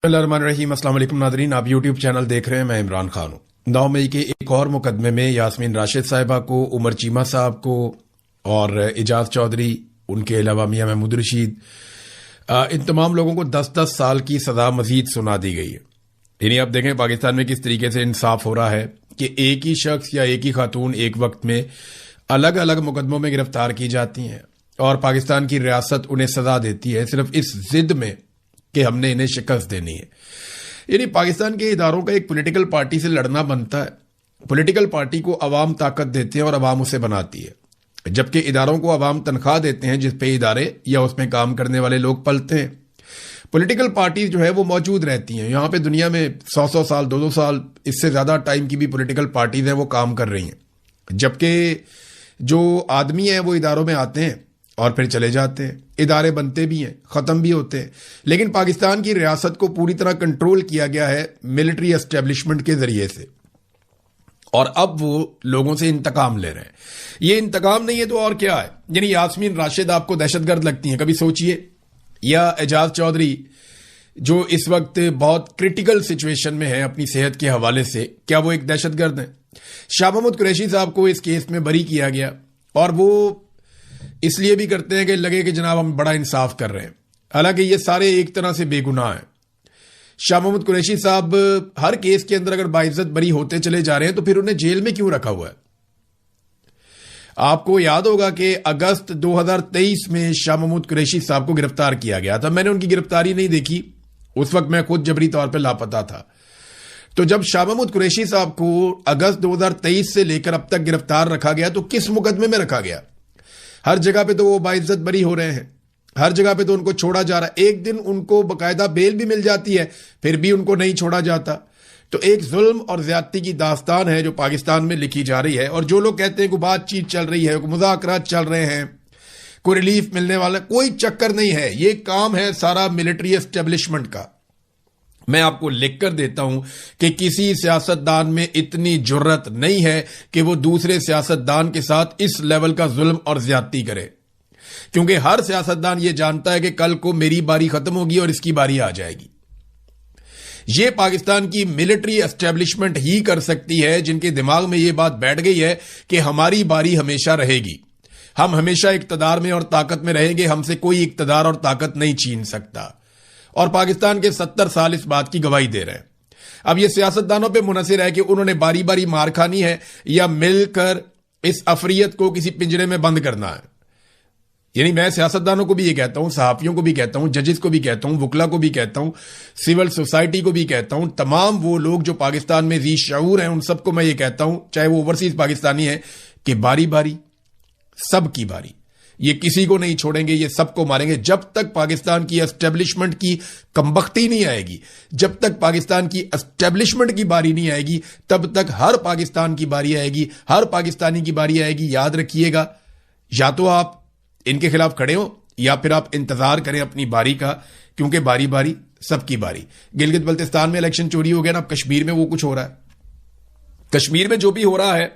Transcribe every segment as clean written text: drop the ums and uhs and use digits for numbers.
बिस्मिल्लाहिर्रहमानिर्रहीम। अस्सलाम वालेकुम नादरीन, आप यूट्यूब चैनल देख रहे हैं। मैं इमरान खान हूँ। 9 मई के एक और मुकदमे में यास्मीन राशिद साहिबा को, उमर चीमा साहब को और इजाज चौधरी, उनके अलावा मियां महमूद रशीद, इन तमाम लोगों को 10-10 साल की सजा मजीद सुना दी गई है। यानी आप देखें पाकिस्तान में किस तरीके से इंसाफ हो रहा है कि एक ही शख्स या एक ही खातून एक वक्त में अलग अलग मुकदमों में गिरफ्तार की जाती हैं और पाकिस्तान की रियासत उन्हें सजा देती है सिर्फ इस जिद में कि हमने इन्हें शिकस्त देनी है। यानी पाकिस्तान के इदारों का एक पॉलिटिकल पार्टी से लड़ना बनता है। पॉलिटिकल पार्टी को अवाम ताकत देते हैं और अवाम उसे बनाती है, जबकि इदारों को अवाम तनख्वाह देते हैं जिस पे इदारे या उसमें काम करने वाले लोग पलते हैं। पॉलिटिकल पार्टी जो है वो मौजूद रहती हैं। यहाँ पे दुनिया में 100-100 साल, 200 साल, इससे ज्यादा टाइम की भी पॉलिटिकल पार्टीज हैं वो काम कर रही हैं, जबकि जो आदमी हैं वो इदारों में आते हैं और फिर चले जाते हैं। इदारे बनते भी हैं, खत्म भी होते हैं, लेकिन पाकिस्तान की रियासत को पूरी तरह कंट्रोल किया गया है मिलिट्री एस्टेब्लिशमेंट के जरिए से, और अब वो लोगों से इंतकाम ले रहे हैं। ये इंतकाम नहीं है तो और क्या है। यानी यास्मीन राशिद आपको दहशतगर्द लगती हैं, कभी सोचिए, या एजाज चौधरी जो इस वक्त बहुत क्रिटिकल सिचुएशन में है अपनी सेहत के हवाले से, क्या वो एक दहशतगर्द है? शाह महमूद कुरैशी साहब को इस केस में बरी किया गया और वो इसलिए भी करते हैं कि लगे कि जनाब हम बड़ा इंसाफ कर रहे हैं, हालांकि ये सारे एक तरह से बेगुनाह हैं। शाह महमूद कुरैशी साहब हर केस के अंदर अगर बाइज्जत बरी होते चले जा रहे हैं तो फिर उन्हें जेल में क्यों रखा हुआ है? आपको याद होगा कि अगस्त 2023 में शाह महमूद कुरैशी साहब को गिरफ्तार किया गया था। मैंने उनकी गिरफ्तारी नहीं देखी, उस वक्त मैं खुद जबरी तौर पर लापता था। तो जब शाह महमूद कुरैशी साहब को अगस्त 2023 से लेकर अब तक गिरफ्तार रखा गया तो किस मुकदमे में रखा गया? हर जगह पे तो वो बाइज्जत बरी हो रहे हैं, हर जगह पे तो उनको छोड़ा जा रहा है। एक दिन उनको बकायदा बेल भी मिल जाती है, फिर भी उनको नहीं छोड़ा जाता। तो एक जुल्म और ज्यादती की दास्तान है जो पाकिस्तान में लिखी जा रही है। और जो लोग कहते हैं कि बातचीत चल रही है, मुज़ाकरात चल रहे हैं, कोई रिलीफ मिलने वाला, कोई चक्कर नहीं है। ये काम है सारा मिलिट्री एस्टेब्लिशमेंट का। मैं आपको लिख कर देता हूं कि किसी सियासतदान में इतनी जुर्रत नहीं है कि वो दूसरे सियासतदान के साथ इस लेवल का जुल्म और ज्यादती करे, क्योंकि हर सियासतदान ये जानता है कि कल को मेरी बारी खत्म होगी और इसकी बारी आ जाएगी। ये पाकिस्तान की मिलिट्री एस्टेब्लिशमेंट ही कर सकती है, जिनके दिमाग में ये बात बैठ गई है कि हमारी बारी हमेशा रहेगी, हम हमेशा इक्तदार में और ताकत में रहेंगे, हमसे कोई इक्तदार और ताकत नहीं छीन सकता। और पाकिस्तान के 70 साल इस बात की गवाही दे रहे हैं। अब ये सियासतदानों पे मुनहसिर है कि उन्होंने बारी बारी मार खानी है या मिलकर इस अफरियत को किसी पिंजरे में बंद करना है। यानी मैं सियासतदानों को भी ये कहता हूं, सहाफियों को भी कहता हूं, जजेस को भी कहता हूं, वकला को भी कहता हूं, सिविल सोसाइटी को भी कहता हूं, तमाम वो लोग जो पाकिस्तान में जी शऊर हैं उन सबको मैं ये कहता हूं, चाहे वो ओवरसीज पाकिस्तानी है, कि बारी बारी सबकी बारी, ये किसी को नहीं छोड़ेंगे, ये सबको मारेंगे। जब तक पाकिस्तान की एस्टेब्लिशमेंट की कमबख्ती नहीं आएगी, जब तक पाकिस्तान की एस्टेब्लिशमेंट की बारी नहीं आएगी, तब तक हर पाकिस्तान की बारी आएगी, हर पाकिस्तानी की बारी आएगी। याद रखिएगा, या तो आप इनके खिलाफ खड़े हो या फिर आप इंतजार करें अपनी बारी का, क्योंकि बारी बारी सबकी बारी। गिलगित बल्तिस्तान में इलेक्शन चोरी हो गया ना, कश्मीर में वो कुछ हो रहा है। कश्मीर में जो भी हो रहा है,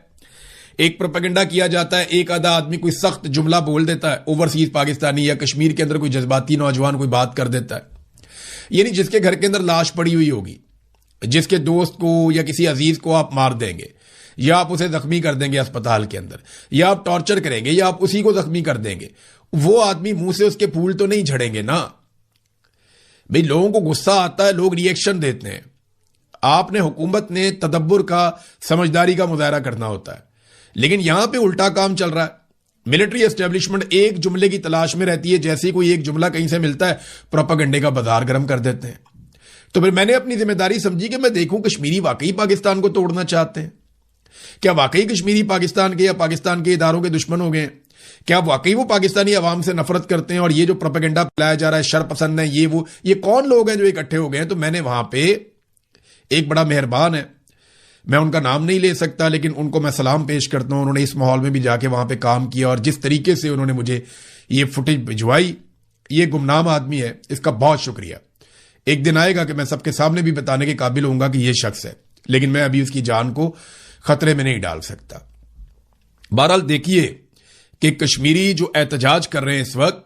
एक प्रोपेगेंडा किया जाता है, एक आधा आदमी कोई सख्त जुमला बोल देता है, ओवरसीज पाकिस्तानी या कश्मीर के अंदर कोई जज्बाती नौजवान कोई बात कर देता है, यानी जिसके घर के अंदर लाश पड़ी हुई होगी, जिसके दोस्त को या किसी अजीज को आप मार देंगे, या आप उसे जख्मी कर देंगे अस्पताल के अंदर, या आप टॉर्चर करेंगे, या आप उसी को जख्मी कर देंगे, वो आदमी मुंह से उसके फूल तो नहीं झड़ेंगे ना भाई। लोगों को गुस्सा आता है, लोग रिएक्शन देते हैं। आपने, हुकूमत ने तदब्बुर का, समझदारी का मुजाहरा करना होता है, लेकिन यहां पे उल्टा काम चल रहा है। मिलिट्री एस्टेब्लिशमेंट एक जुमले की तलाश में रहती है, जैसे ही कोई एक जुमला कहीं से मिलता है प्रोपेगेंडे का बाजार गर्म कर देते हैं। तो फिर मैंने अपनी जिम्मेदारी समझी कि मैं देखूं कश्मीरी वाकई पाकिस्तान को तोड़ना चाहते हैं, क्या वाकई कश्मीरी पाकिस्तान के या पाकिस्तान के इदारों के दुश्मन हो गए, क्या वाकई वो पाकिस्तानी अवाम से नफरत करते हैं, और ये जो प्रोपेगेंडा फैलाया जा रहा है शर पसंद है, ये कौन लोग हैं जो इकट्ठे हो गए हैं। तो मैंने वहां पे एक बड़ा मेहरबान है, मैं उनका नाम नहीं ले सकता, लेकिन उनको मैं सलाम पेश करता हूं। उन्होंने इस माहौल में भी जाके वहां पे काम किया, और जिस तरीके से उन्होंने मुझे ये फुटेज भिजवाई, ये गुमनाम आदमी है, इसका बहुत शुक्रिया। एक दिन आएगा कि मैं सबके सामने भी बताने के काबिल होऊंगा कि ये शख्स है, लेकिन मैं अभी उसकी जान को खतरे में नहीं डाल सकता। बहरहाल देखिए कि कश्मीरी जो एहतजाज कर रहे हैं इस वक्त,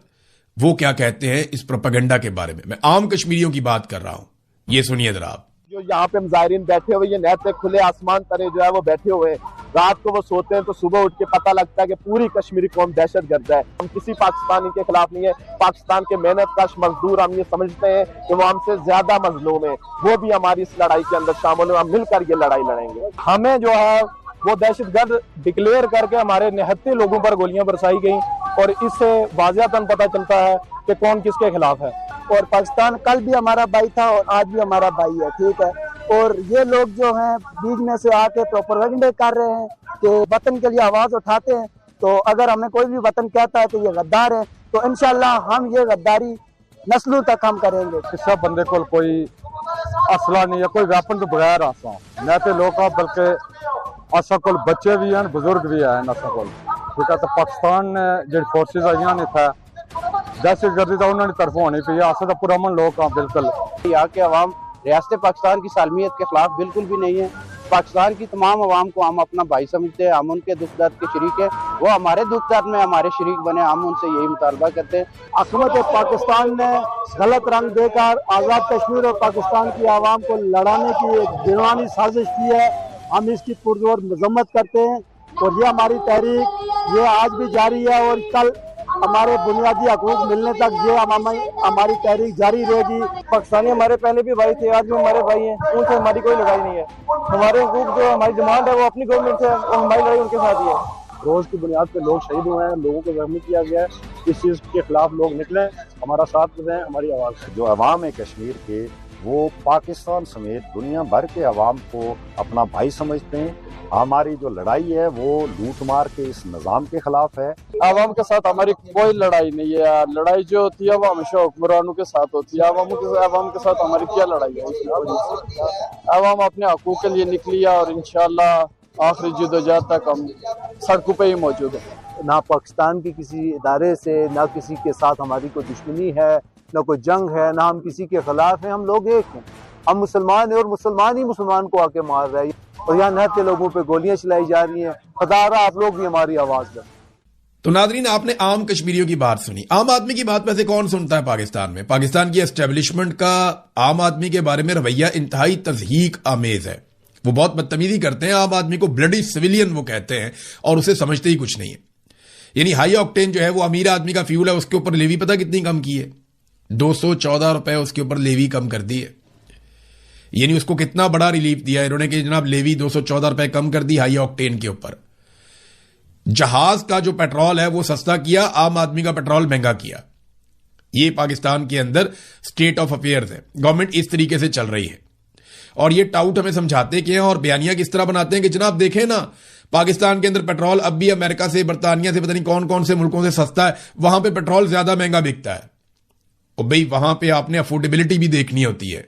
वो क्या कहते हैं इस प्रोपेगेंडा के बारे में। मैं आम कश्मीरियों की बात कर रहा हूं, یہ سنیے ذرا آپ. جو یہاں پہ مظاہرین بیٹھے ہوئے یہ نہتے کھلے آسمان تلے جو ہے وہ بیٹھے ہوئے ہیں, رات کو وہ سوتے ہیں تو صبح اٹھ کے پتہ لگتا ہے کہ پوری کشمیری قوم دہشت گرد ہے. ہم کسی پاکستانی کے خلاف نہیں ہے, پاکستان کے محنت کش مزدور ہم یہ سمجھتے ہیں کہ وہ ہم سے زیادہ مظلوم ہیں, وہ بھی ہماری اس لڑائی کے اندر شامل ہیں, ہم مل کر یہ لڑائی لڑیں گے. ہمیں جو ہے وہ دہشت گرد ڈکلیئر کر کے ہمارے نہتے لوگوں پر گولیاں برسائی گئیں, اور اس سے واضح پتہ چلتا ہے کہ کون کس کے خلاف ہے. اور پاکستان کل بھی ہمارا بھائی تھا اور آج بھی ہمارا بھائی ہے, ٹھیک ہے. اور یہ لوگ جو ہیں بیچ میں سے آ کے پروپیگنڈے کر رہے ہیں کہ وطن کے لیے آواز اٹھاتے ہیں, تو اگر ہمیں کوئی بھی وطن کہتا ہے تو یہ غدار ہے, تو انشاءاللہ ہم یہ غداری نسلوں تک ہم کریں گے. کسی بندے کو کوئی اسلحہ نہیں ہے, کوئی ویپن تو بغیر آسا نہ تے لوگ بلکہ اسا کول بچے بھی ہیں, بزرگ بھی ہیں اسا کول, ٹھیک ہے. تو پاکستان نے جڑی فورسز آئیاں نے تھا دہشت گردی تو انہوں نے طرف ہونی پی, اسا تو پرامن لوگ ہیں بالکل. یہاں کے عوام ریاست پاکستان کی سالمیت کے خلاف بالکل بھی نہیں ہے. پاکستان کی تمام عوام کو ہم اپنا بھائی سمجھتے ہیں, ہم ان کے دکھ درد کے شریک ہیں, وہ ہمارے دکھ درد میں ہمارے شریک بنے, ہم ان سے یہی مطالبہ کرتے ہیں. حکومت پاکستان نے غلط رنگ دے کر آزاد کشمیر اور پاکستان کی عوام کو لڑانے کی ایک دنوانی سازش کی ہے, ہم اس کی پرزور مذمت کرتے ہیں. اور یہ ہماری تحریک یہ آج بھی جاری ہے اور کل ہمارے بنیادی حقوق ملنے تک یہ ہماری تحریک جاری رہے گی. پاکستانی ہمارے پہلے بھی بھائی تھے, آج بھی ہمارے بھائی ہیں, ان سے ہماری کوئی لڑائی نہیں ہے. ہمارے حقوق جو ہماری ڈیمانڈ ہے وہ اپنی گورنمنٹ سے, اور ہماری لڑائی ان کے ساتھ ہی ہے. روز کی بنیاد پہ لوگ شہید ہوئے ہیں, لوگوں کو زخمی کیا گیا ہے. اس چیز کے خلاف لوگ نکلیں, ہمارا ساتھ دیں, ہماری آواز. جو عوام ہے کشمیر کے وہ پاکستان سمیت دنیا بھر کے عوام کو اپنا بھائی سمجھتے ہیں. ہماری جو لڑائی ہے وہ لوٹ مار کے اس نظام کے خلاف ہے. عوام کے ساتھ ہماری کوئی لڑائی نہیں ہے. لڑائی جو ہوتی ہے وہ ہمیشہ حکمرانوں کے ساتھ ہوتی ہے. عوام کے ساتھ ہماری کیا لڑائی ہے؟ عوام اپنے حقوق کے لیے نکلی ہے, اور انشاءاللہ آخری جدوجہد تک ہم سڑکوں پہ ہی موجود ہیں. نہ پاکستان کے کسی ادارے سے, نہ کسی کے ساتھ ہماری کوئی دشمنی ہے, نہ کوئی جنگ ہے, نہ ہم کسی کے خلاف ہیں. ہم لوگ ایک ہیں, ہم مسلمان ہیں, اور مسلمان ہی مسلمان کو آ کے مار رہے ہیں, اور یہاں نہتے لوگوں پہ گولیاں چلائی جا رہی ہیں. خدا رہا آپ لوگ بھی ہماری آواز دیں. تو ناظرین, آپ نے عام کشمیریوں کی بات سنی. عام آدمی کی بات ویسے کون سنتا ہے پاکستان میں؟ پاکستان کی اسٹیبلشمنٹ کا عام آدمی کے بارے میں رویہ انتہائی تضحیک آمیز ہے. وہ بہت بدتمیزی کرتے ہیں عام آدمی کو, بلڈی سویلین وہ کہتے ہیں, اور اسے سمجھتے ہی کچھ نہیں ہے. یعنی ہائی آکٹین جو ہے وہ امیر آدمی کا فیول ہے, اس کے اوپر لیوی پتہ کتنی کم کی ہے؟ 214 روپے اس کے اوپر لیوی کم کر دی ہے. یعنی اس کو کتنا بڑا ریلیف دیا ہے انہوں نے کہ جناب لیوی 214 روپے کم کر دی ہائی آکٹین کے اوپر. جہاز کا جو پیٹرول ہے وہ سستا کیا, عام آدمی کا پیٹرول مہنگا کیا. یہ پاکستان کے اندر سٹیٹ آف افیئرز ہے. گورنمنٹ اس طریقے سے چل رہی ہے, اور یہ ٹاؤٹ ہمیں سمجھاتے کہ ہیں اور بیانیہ کس طرح بناتے ہیں کہ جناب دیکھیں نا, پاکستان کے اندر پیٹرول اب بھی امریکہ سے, برطانیہ سے, پتہ نہیں کون کون سے ملکوں سے سستا ہے. وہاں پہ پیٹرول زیادہ مہنگا بکتا ہے. اور بھئی وہاں پہ آپ نے افورڈیبلٹی بھی دیکھنی ہوتی ہے.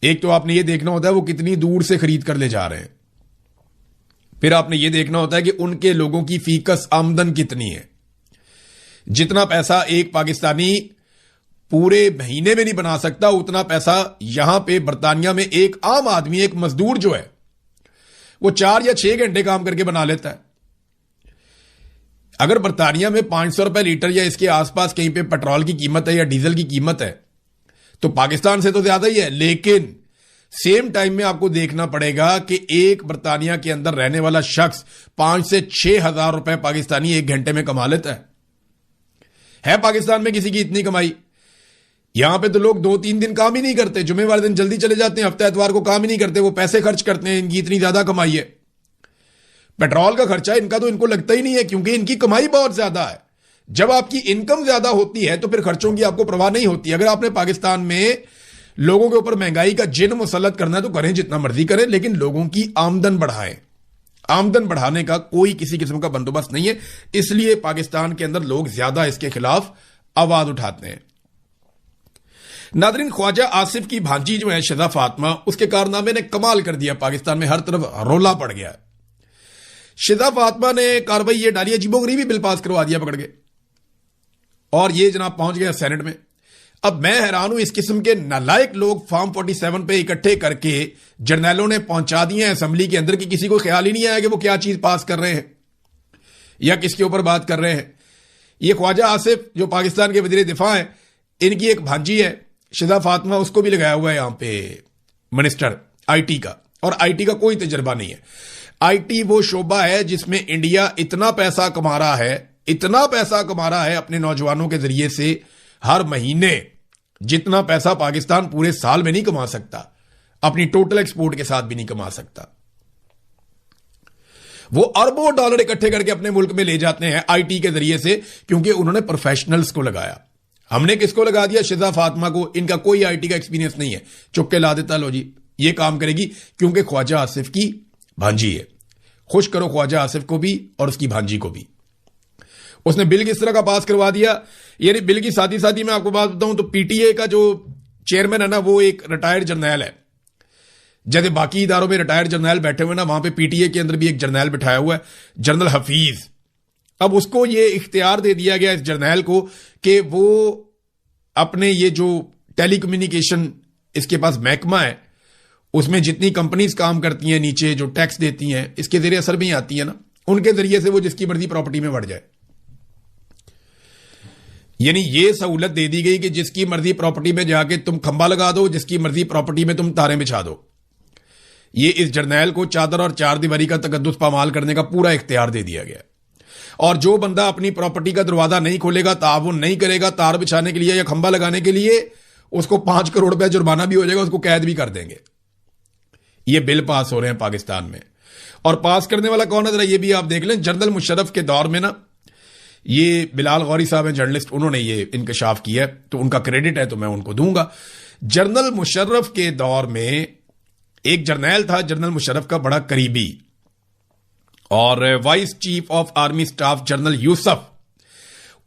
ایک تو آپ نے یہ دیکھنا ہوتا ہے وہ کتنی دور سے خرید کر لے جا رہے ہیں, پھر آپ نے یہ دیکھنا ہوتا ہے کہ ان کے لوگوں کی فیکس آمدن کتنی ہے. جتنا پیسہ ایک پاکستانی پورے مہینے میں نہیں بنا سکتا, اتنا پیسہ یہاں پہ برطانیہ میں ایک عام آدمی, ایک مزدور جو ہے وہ 4 یا 6 گھنٹے کام کر کے بنا لیتا ہے. اگر برطانیہ میں 500 روپے لیٹر یا اس کے آس پاس کہیں پہ پیٹرول کی قیمت ہے یا ڈیزل کی قیمت ہے, تو پاکستان سے تو زیادہ ہی ہے. لیکن سیم ٹائم میں آپ کو دیکھنا پڑے گا کہ ایک برطانیہ کے اندر رہنے والا شخص 5 سے 6 ہزار روپے پاکستانی ایک گھنٹے میں کما لیتا ہے پاکستان میں کسی کی اتنی کمائی؟ یہاں پہ تو لوگ 2-3 دن کام ہی نہیں کرتے, جمعے والے دن جلدی چلے جاتے ہیں, ہفتہ اتوار کو کام ہی نہیں کرتے, وہ پیسے خرچ کرتے ہیں. ان کی اتنی زیادہ کمائی ہے. پیٹرول کا خرچہ ان کا تو ان کو لگتا ہی نہیں ہے, کیونکہ ان کی کمائی بہت زیادہ ہے. جب آپ کی انکم زیادہ ہوتی ہے تو پھر خرچوں کی آپ کو پرواہ نہیں ہوتی. اگر آپ نے پاکستان میں لوگوں کے اوپر مہنگائی کا جن مسلط کرنا ہے تو کریں, جتنا مرضی کریں, لیکن لوگوں کی آمدن بڑھائیں. آمدن بڑھانے کا کوئی کسی قسم کا بندوبست نہیں ہے, اس لیے پاکستان کے اندر لوگ زیادہ اس کے خلاف آواز اٹھاتے ہیں. ناظرین, خواجہ آصف کی بھانجی جو ہے شذا فاطمہ, اس کے کارنامے نے کمال کر دیا. پاکستان میں ہر طرف رولا پڑ گیا. شذا فاطمہ نے کاروائی یہ ڈالی, عجیب و غریبی بل پاس کروا دیا پکڑ کے, اور یہ جناب پہنچ گیا سینٹ میں. اب میں حیران ہوں, اس قسم کے نالائق لوگ فارم 47 پہ اکٹھے کر کے جرنیلوں نے پہنچا دیے ہیں اسمبلی کے اندر کہ کسی کو خیال ہی نہیں آیا کہ وہ کیا چیز پاس کر رہے ہیں یا کس کے اوپر بات کر رہے ہیں. یہ خواجہ آصف جو پاکستان کے وزیر دفاع ہیں, ان کی ایک بھانجی ہے, शिदा फातिमा, उसको भी लगाया हुआ है यहां पे मिनिस्टर आईटी का, और आईटी का कोई तजर्बा नहीं है। आईटी वो शोबा है जिसमें इंडिया इतना पैसा कमा रहा है अपने नौजवानों के जरिए से हर महीने, जितना पैसा पाकिस्तान पूरे साल में नहीं कमा सकता, अपनी टोटल एक्सपोर्ट के साथ भी नहीं कमा सकता। वो अरबों डॉलर इकट्ठे करके अपने मुल्क में ले जाते हैं आईटी के जरिए से, क्योंकि उन्होंने प्रोफेशनल्स को लगाया। हमने किसको लगा दिया? शिदा फातिमा को। इनका कोई आईटी का एक्सपीरियंस नहीं है, चुप के ला देता, लो जी ये काम करेगी, क्योंकि ख्वाजा आसिफ की भांजी है। खुश करो ख्वाजा आसिफ को भी और उसकी भांजी को भी। उसने बिल किस तरह का पास करवा दिया, यानी बिल की साथ ही साथ ही मैं आपको बात बताऊं तो पीटीए का जो चेयरमैन है ना, वो एक रिटायर्ड जर्नैल है। जैसे बाकी इदारों में रिटायर्ड जर्नैल बैठे हुए ना, वहां पे पीटीए के अंदर भी एक जर्नैल बिठाया हुआ है, जनरल हफीज। अब उसको ये इख्तियार दे दिया गया इस जर्नैल को कि वो अपने ये जो टेलीकम्युनिकेशन इसके पास महकमा है, उसमें जितनी कंपनीज काम करती हैं नीचे, जो टैक्स देती हैं, इसके जरिए असर भी आती है ना, उनके जरिए से वो जिसकी मर्जी प्रॉपर्टी में बढ़ जाए। यानी ये सहूलत दे दी गई कि जिसकी मर्जी प्रॉपर्टी में जाके तुम खंबा लगा दो, जिसकी मर्जी प्रॉपर्टी में तुम तारें बिछा दो। ये इस जर्नैल को चादर और चार दीवारी का तकद्दुस पामाल करने का पूरा इख्तियार दे दिया गया। और जो बंदा अपनी प्रॉपर्टी का दरवाजा नहीं खोलेगा, ताउन नहीं करेगा तार बिछाने के लिए या खंबा लगाने के लिए, उसको 5 करोड़ रुपया जुर्माना भी हो जाएगा, उसको कैद भी कर देंगे। ये बिल पास हो रहे हैं पाकिस्तान में, और पास करने वाला कौन है जरा ये भी आप देख लें। जनरल मुशर्रफ के दौर में ना, ये बिलाल गौरी साहब हैं जर्नलिस्ट, उन्होंने ये इंकशाफ किया है, तो उनका क्रेडिट है तो मैं उनको दूंगा। जनरल मुशर्रफ के दौर में एक जर्नैल था, जनरल मुशर्रफ का बड़ा करीबी, और vice chief of army staff general Yusuf,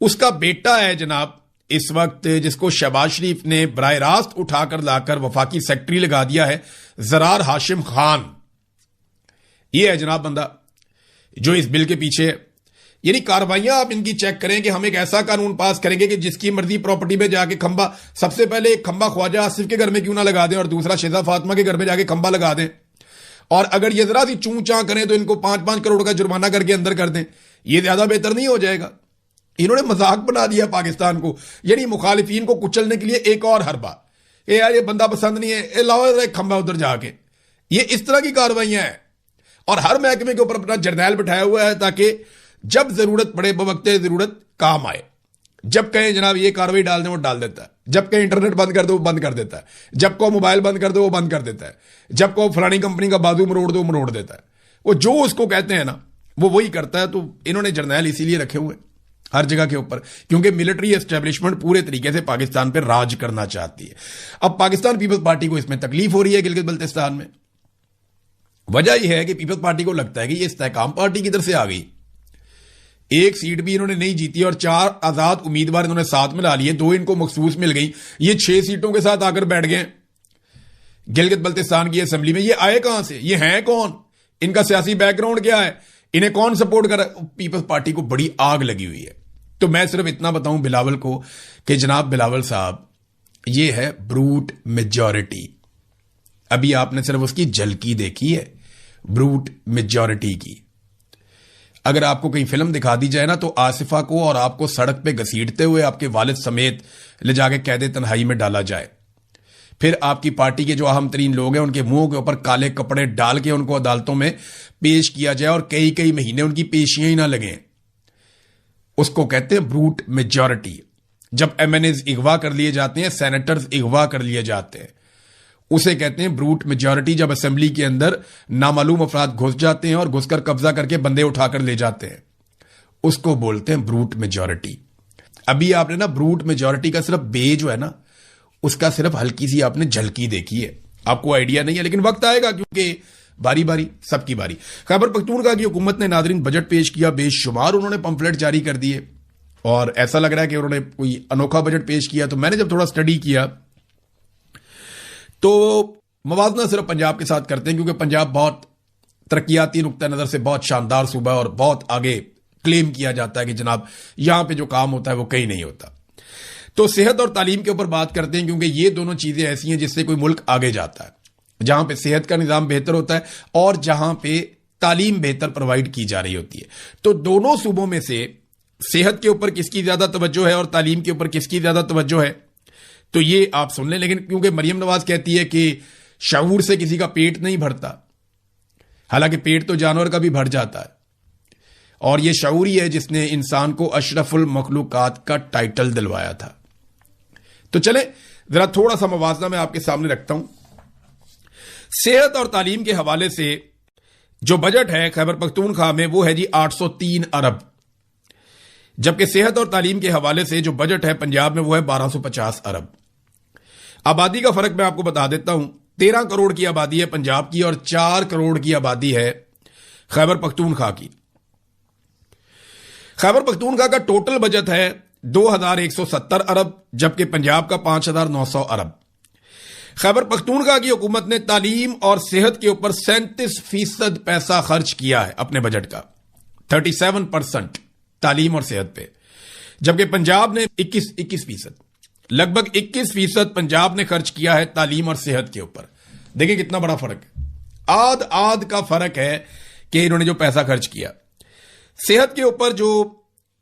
उसका बेटा है जनाब इस वक्त, जिसको शहबाज शरीफ ने बराह रास्त उठाकर लाकर वफाकी सेक्रेटरी लगा दिया है, जरार हाशिम खान। ये है जनाब बंदा जो इस बिल के पीछे है। यानी कार्रवाइयां आप इनकी चेक करें कि हम एक ऐसा कानून पास करेंगे कि जिसकी मर्जी प्रॉपर्टी में जाके खंबा, सबसे पहले एक खंबा ख्वाजा आसिफ के घर में क्यों ना लगा दें, और दूसरा शिदा फातिमा के घर में जाके खंबा लगा दें, और अगर ये जरा सी चूं चां करें तो इनको 5-5 करोड़ का जुर्माना करके अंदर कर दें। ये ज्यादा बेहतर नहीं हो जाएगा? इन्होंने मजाक बना दिया पाकिस्तान को, यानी मुखालिफिन को कुचलने के लिए एक और हरबा। यार ये बंदा पसंद नहीं है, लाओ एक खंबा उधर जाके। ये इस तरह की कार्रवाइयां हैं, और हर महकमे के ऊपर अपना जर्नैल बिठाया हुआ है ताकि जब जरूरत पड़े बवक्ते जरूरत काम आए। जब कहें जनाब ये कार्रवाई डाल दें वो डाल देता है, जब कहें इंटरनेट बंद कर दो वो बंद कर देता है, जब को मोबाइल बंद कर दो वो बंद कर देता है, जब को फलानी कंपनी का बाजू मरोड़ दो मरोड़ देता है। वो जो उसको कहते हैं ना वो वही करता है। तो इन्होंने जर्नैल इसीलिए रखे हुए हर जगह के ऊपर, क्योंकि मिलिट्री एस्टेब्लिशमेंट पूरे तरीके से पाकिस्तान पर राज करना चाहती है। अब पाकिस्तान पीपल्स पार्टी को इसमें तकलीफ हो रही है गिलगित बल्तिस्तान में। वजह यह है कि पीपल्स पार्टी को लगता है कि ये इस्तेहकाम पार्टी की तरफ से आ गई। एक सीट भी इन्होंने नहीं जीती और 4 आजाद उम्मीदवार इन्होंने साथ में ला लिए, 2 इनको मखसूस मिल गई। ये 6 सीटों के साथ आकर बैठ गए गिलगित बल्तिस्तान की असेंबली में। ये आए कहां से, ये हैं कौन, इनका सियासी बैकग्राउंड क्या है, इन्हें कौन सपोर्ट कर रहा है? पीपल्स पार्टी को बड़ी आग लगी हुई है। तो मैं सिर्फ इतना बताऊं बिलावल को कि जनाब बिलावल साहब, ये है ब्रूट मेजॉरिटी। अभी आपने सिर्फ उसकी झलकी देखी है, ब्रूट मेजॉरिटी की। अगर आपको कहीं फिल्म दिखा दी जाए ना, तो आसिफा को और आपको सड़क पे घसीटते हुए आपके वालिद समेत ले जाके कैदे तन्हाई में डाला जाए, फिर आपकी पार्टी के जो अहम तरीन लोग हैं उनके मुंह के ऊपर काले कपड़े डाल के उनको अदालतों में पेश किया जाए और कई कई महीने उनकी पेशियां ही ना लगें, उसको कहते हैं ब्रूट मेजॉरिटी। जब एमएनएज अगवा कर लिए जाते हैं, सेनेटर्स अगवा कर लिए जाते हैं, उसे कहते हैं ब्रूट मेजॉरिटी। जब असेंबली के अंदर नामालूम अफराद घुस जाते हैं और घुसकर कब्जा करके बंदे उठाकर ले जाते हैं, उसको बोलते हैं ब्रूट मेजॉरिटी। अभी आपने ना ब्रूट मेजॉरिटी का सिर्फ बे जो है ना, उसका सिर्फ हल्की सी आपने झलकी देखी है, आपको आइडिया नहीं है, लेकिन वक्त आएगा क्योंकि बारी बारी सबकी बारी। खैबर पख्तूनख्वा की हुकूमत ने नादरीन बजट पेश किया, बेशुमार उन्होंने पंफलेट जारी कर दिए और ऐसा लग रहा है कि उन्होंने कोई अनोखा बजट पेश किया। तो मैंने जब थोड़ा स्टडी किया तो मवाजना सिर्फ पंजाब के साथ करते हैं क्योंकि पंजाब बहुत तरक्याती नुक्ता नजर से बहुत शानदार सूबा और बहुत आगे क्लेम किया जाता है कि जनाब यहां पे जो काम होता है वो कहीं नहीं होता। तो सेहत और तालीम के ऊपर बात करते हैं क्योंकि ये दोनों चीजें ऐसी हैं जिससे कोई मुल्क आगे जाता है, जहां पे सेहत का निजाम बेहतर होता है और जहां पे तालीम बेहतर प्रोवाइड की जा रही होती है। तो दोनों सूबों में से सेहत के ऊपर किसकी ज्यादा तवज्जो है और तालीम के ऊपर किसकी ज्यादा तवज्जो है? تو یہ آپ سن لیں. لیکن کیونکہ مریم نواز کہتی ہے کہ شعور سے کسی کا پیٹ نہیں بھرتا، حالانکہ پیٹ تو جانور کا بھی بھر جاتا ہے، اور یہ شعور ہی ہے جس نے انسان کو اشرف المخلوقات کا ٹائٹل دلوایا تھا. تو چلیں ذرا تھوڑا سا موازنہ میں آپ کے سامنے رکھتا ہوں. صحت اور تعلیم کے حوالے سے جو بجٹ ہے خیبر پختونخوا میں وہ ہے جی 803 ارب، جبکہ صحت اور تعلیم کے حوالے سے جو بجٹ ہے پنجاب میں وہ ہے 1250 ارب. آبادی کا فرق میں آپ کو بتا دیتا ہوں. 13 کروڑ کی آبادی ہے پنجاب کی اور 4 کروڑ کی آبادی ہے خیبر پختونخوا کی. خیبر پختونخوا کا ٹوٹل بجٹ ہے 2170 ارب، جبکہ پنجاب کا 5900 ارب. خیبر پختونخوا کی حکومت نے تعلیم اور صحت کے اوپر 37% پیسہ خرچ کیا ہے اپنے بجٹ کا، 37% تعلیم اور صحت پہ، جبکہ پنجاب نے 21%، لگ بھگ 21% پنجاب نے خرچ کیا ہے تعلیم اور صحت کے اوپر. دیکھیں کتنا بڑا فرق ہے، آدھ کا فرق ہے کہ انہوں نے جو پیسہ خرچ کیا. صحت کے اوپر جو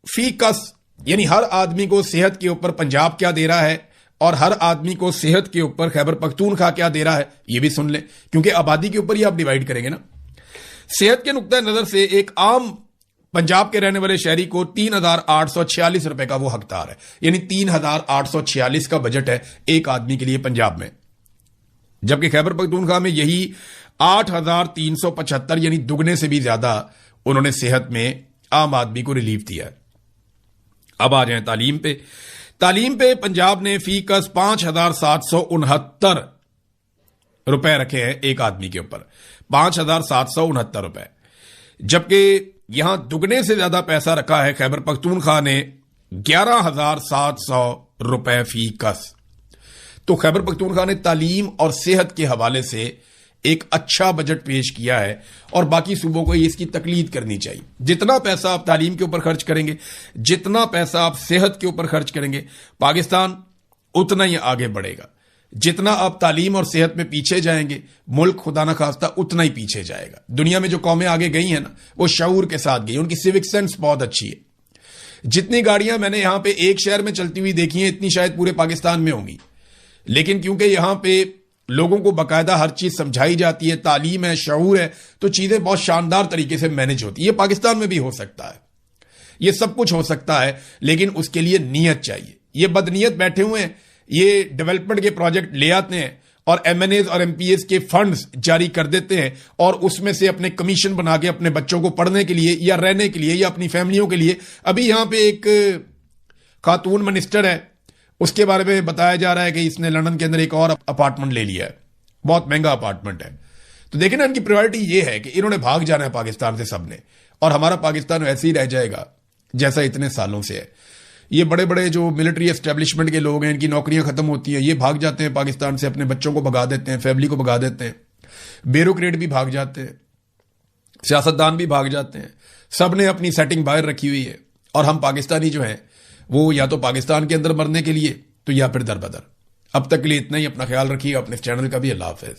فی کس یعنی ہر آدمی کو صحت کے اوپر پنجاب کیا دے رہا ہے اور ہر آدمی کو صحت کے اوپر خیبر پختونخوا کیا دے رہا ہے یہ بھی سن لیں، کیونکہ آبادی کے اوپر ہی آپ ڈیوائیڈ کریں گے نا. صحت کے نقطہ نظر سے ایک عام پنجاب کے رہنے والے شہری کو 3846 روپے کا وہ حقدار ہے، یعنی 3846 کا بجٹ ہے ایک آدمی کے لیے پنجاب میں، جبکہ خیبر پختونخوا میں یہی 8375 یعنی دگنے سے بھی زیادہ انہوں نے صحت میں عام آدمی کو ریلیف دیا ہے. اب آ جائیں تعلیم پہ. تعلیم پہ پنجاب نے فی کس 5769 روپے رکھے ہیں ایک آدمی کے اوپر، 5769 روپے، جبکہ یہاں دگنے سے زیادہ پیسہ رکھا ہے خیبر پختونخوا نے 11700 روپے فی کس. تو خیبر پختونخوا نے تعلیم اور صحت کے حوالے سے ایک اچھا بجٹ پیش کیا ہے، اور باقی صوبوں کو اس کی تقلید کرنی چاہیے. جتنا پیسہ آپ تعلیم کے اوپر خرچ کریں گے، جتنا پیسہ آپ صحت کے اوپر خرچ کریں گے، پاکستان اتنا ہی آگے بڑھے گا. جتنا آپ تعلیم اور صحت میں پیچھے جائیں گے، ملک خدا نہ خواستہ اتنا ہی پیچھے جائے گا. دنیا میں جو قومیں آگے گئی ہیں نا، وہ شعور کے ساتھ گئی، ان کی سیوک سینس بہت اچھی ہے. جتنی گاڑیاں میں نے یہاں پہ ایک شہر میں چلتی ہوئی دیکھی ہیں اتنی شاید پورے پاکستان میں ہوں گی، لیکن کیونکہ یہاں پہ لوگوں کو باقاعدہ ہر چیز سمجھائی جاتی ہے، تعلیم ہے، شعور ہے، تو چیزیں بہت شاندار طریقے سے مینج ہوتی ہے. یہ پاکستان میں بھی ہو سکتا ہے، یہ سب کچھ ہو سکتا ہے، لیکن اس کے لیے نیت چاہیے. یہ بدنیت بیٹھے ہوئے ہیں، یہ ڈیولپمنٹ کے پروجیکٹ لے آتے ہیں اور ایم این ایز اور ایم پی ایز کے فنڈز جاری کر دیتے ہیں، اور اس میں سے اپنے کمیشن بنا کے اپنے بچوں کو پڑھنے کے لیے یا رہنے کے لیے یا اپنی فیملیوں کے لیے. ابھی یہاں پہ ایک خاتون منسٹر ہے، اس کے بارے میں بتایا جا رہا ہے کہ اس نے لندن کے اندر ایک اور اپارٹمنٹ لے لیا ہے، بہت مہنگا اپارٹمنٹ ہے. تو دیکھیں نا، ان کی پریورٹی یہ ہے کہ انہوں نے بھاگ جانا ہے پاکستان سے سب نے، اور ہمارا پاکستان ویسے ہی رہ جائے گا جیسا اتنے سالوں سے ہے. یہ بڑے بڑے جو ملٹری اسٹیبلشمنٹ کے لوگ ہیں، ان کی نوکریاں ختم ہوتی ہیں، یہ بھاگ جاتے ہیں پاکستان سے، اپنے بچوں کو بھگا دیتے ہیں، فیملی کو بھگا دیتے ہیں، بیوروکریٹ بھی بھاگ جاتے ہیں، سیاستدان بھی بھاگ جاتے ہیں. سب نے اپنی سیٹنگ باہر رکھی ہوئی ہے، اور ہم پاکستانی جو ہیں وہ یا تو پاکستان کے اندر مرنے کے لیے تو یا پھر در بدر. اب تک کے لیے اتنا ہی. اپنا خیال رکھیے، اپنے چینل کا بھی. اللہ حافظ.